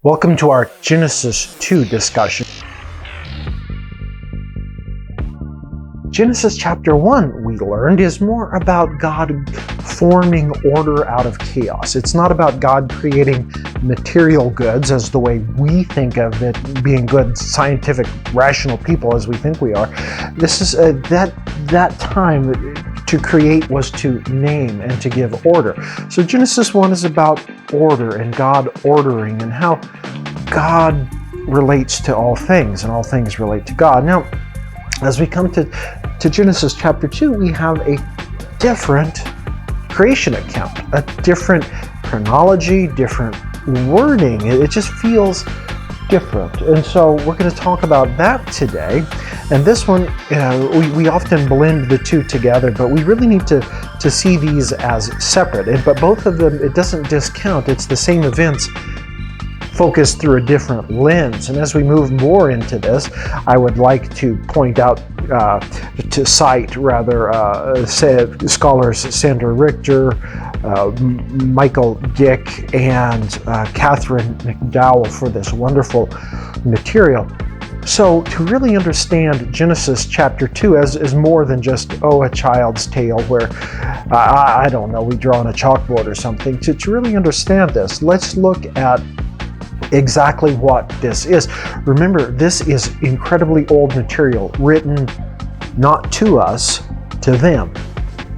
Welcome to our Genesis 2 discussion. Genesis chapter 1, we learned, is more about God forming order out of chaos. It's not about God creating material goods as the way we think of it, being good, scientific, rational people as we think we are. This is that time to create was to name and to give order. So Genesis 1 is about order and God ordering and how God relates to all things and all things relate to God. Now, as we come to Genesis chapter 2, we have a different creation account, a different chronology, different wording. It just feels different. And so we're going to talk about that today. And this one, we often blend the two together, but we really need to see these as separate. But both of them, it doesn't discount. It's the same events focused through a different lens. And as we move more into this, I would like to point out, to cite scholars Sandra Richter, Michael Gick, and Catherine McDowell for this wonderful material. So to really understand Genesis chapter 2 as more than just, a child's tale where, I don't know, we draw on a chalkboard or something, to really understand this, let's look at exactly what this is. Remember, this is incredibly old material, written not to us, to them.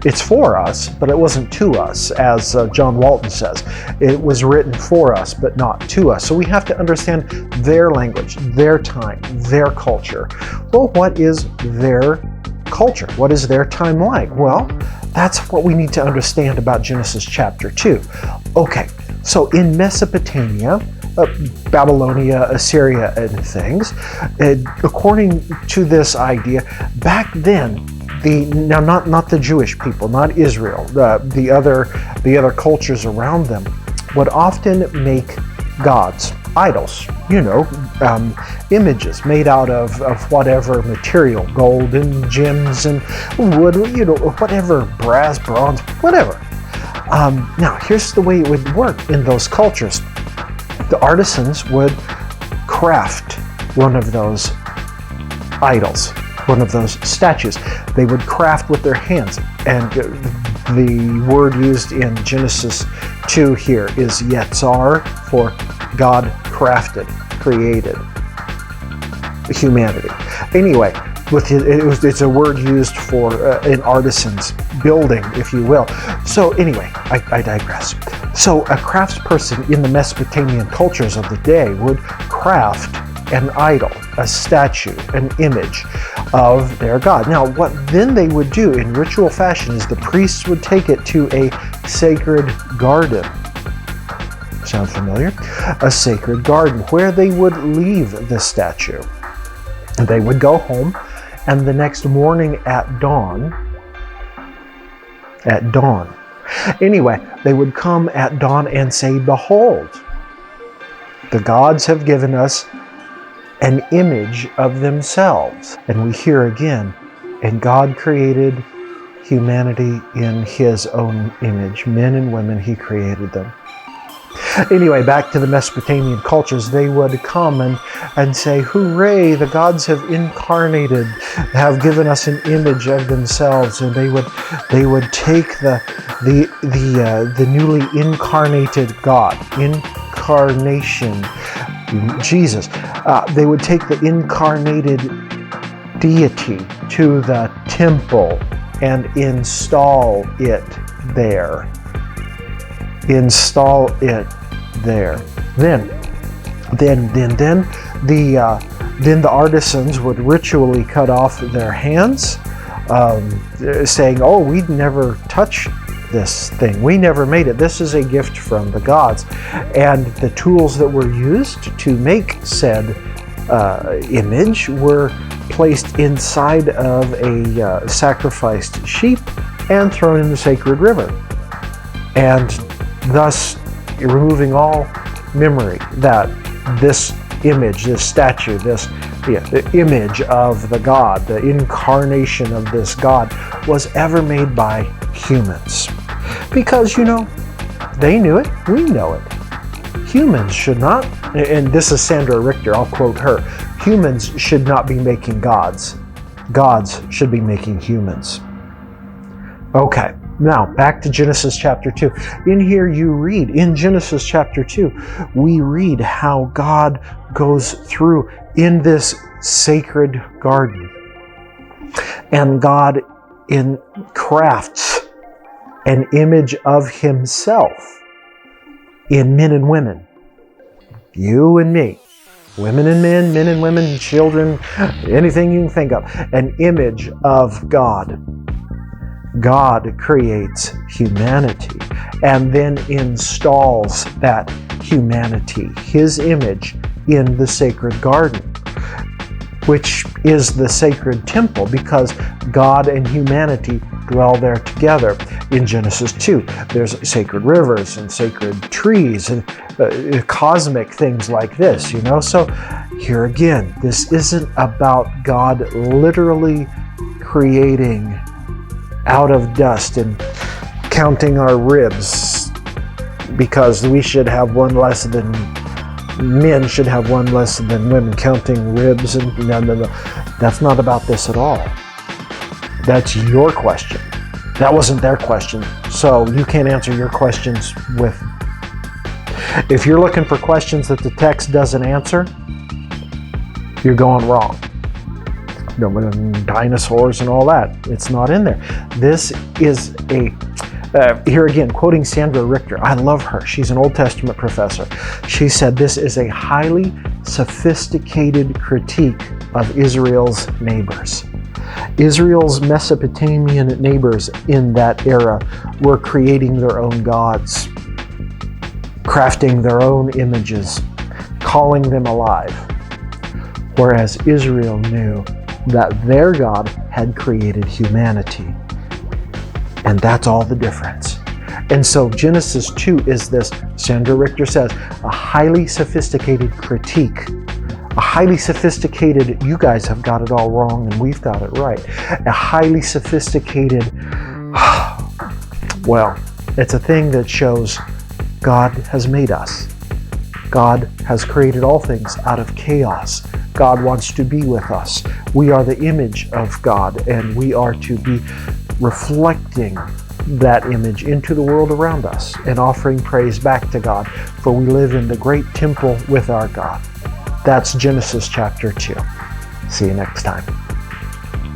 It's for us, but it wasn't to us, as John Walton says. It was written for us, but not to us. So we have to understand their language, their time, their culture. Well, what is their culture? What is their time like? Well, that's what we need to understand about Genesis chapter 2. Okay, so in Mesopotamia, Babylonia, Assyria, and things, according to this idea, back then, not the Jewish people, not Israel, the other cultures around them would often make gods, idols, images made out of whatever material, gold and gems and wood, whatever, brass, bronze, whatever. Now, here's the way it would work in those cultures. The artisans would craft one of those idols, one of those statues. They would craft with their hands. And the word used in Genesis 2 here is yetzar, for God crafted, created humanity. Anyway, it's a word used for an artisan's building, if you will. So anyway, I digress. So a craftsperson in the Mesopotamian cultures of the day would craft an idol, a statue, an image of their god. Now, what then they would do in ritual fashion is the priests would take it to a sacred garden. Sound familiar? A sacred garden where they would leave the statue. They would go home, and the next morning at dawn, anyway, they would come at dawn and say, "Behold, the gods have given us an image of themselves." And we hear again, and God created humanity in his own image. Men and women, he created them. Anyway, back to the Mesopotamian cultures, they would come and say, "Hooray, the gods have incarnated, have given us an image of themselves." And they would take the newly incarnated God, incarnation, Jesus. They would take the incarnated deity to the temple and install it there. Then the artisans would ritually cut off their hands, saying, "Oh, we'd never touch this thing. We never made it. This is a gift from the gods." And the tools that were used to make said image were placed inside of a sacrificed sheep and thrown in the sacred river, and thus removing all memory that this image, this statue, the image of the God, the incarnation of this God, was ever made by humans. Because, they knew it, we know it. Humans should not and this is Sandra Richter, I'll quote her, humans should not be making gods. Gods should be making humans. Okay, now back to Genesis chapter 2. In here you read, in Genesis chapter 2, we read how God goes through in this sacred garden. And God crafts an image of himself in men and women. You and me. Women and men, men and women, children, anything you can think of. An image of God. God creates humanity and then installs that humanity, his image, in the sacred garden, which is the sacred temple because God and humanity dwell there together. In Genesis 2, there's sacred rivers and sacred trees and cosmic things like this, you know? So here again, this isn't about God literally creating out of dust and counting our ribs because we should have one less than men should have one less than women, counting ribs. And no. That's not about this at all. That's your question. That wasn't their question. So you can't answer your questions with... If you're looking for questions that the text doesn't answer, you're going wrong. Dinosaurs and all that. It's not in there. This is here again, quoting Sandra Richter. I love her. She's an Old Testament professor. She said this is a highly sophisticated critique of Israel's neighbors. Israel's Mesopotamian neighbors in that era were creating their own gods, crafting their own images, calling them alive. Whereas Israel knew that their God had created humanity. And that's all the difference. And so Genesis 2 is this, Sandra Richter says, a highly sophisticated critique. A highly sophisticated, you guys have got it all wrong and we've got it right. A highly sophisticated, well, it's a thing that shows God has made us. God has created all things out of chaos. God wants to be with us. We are the image of God, and we are to be reflecting that image into the world around us and offering praise back to God, for we live in the great temple with our God. That's Genesis chapter 2. See you next time.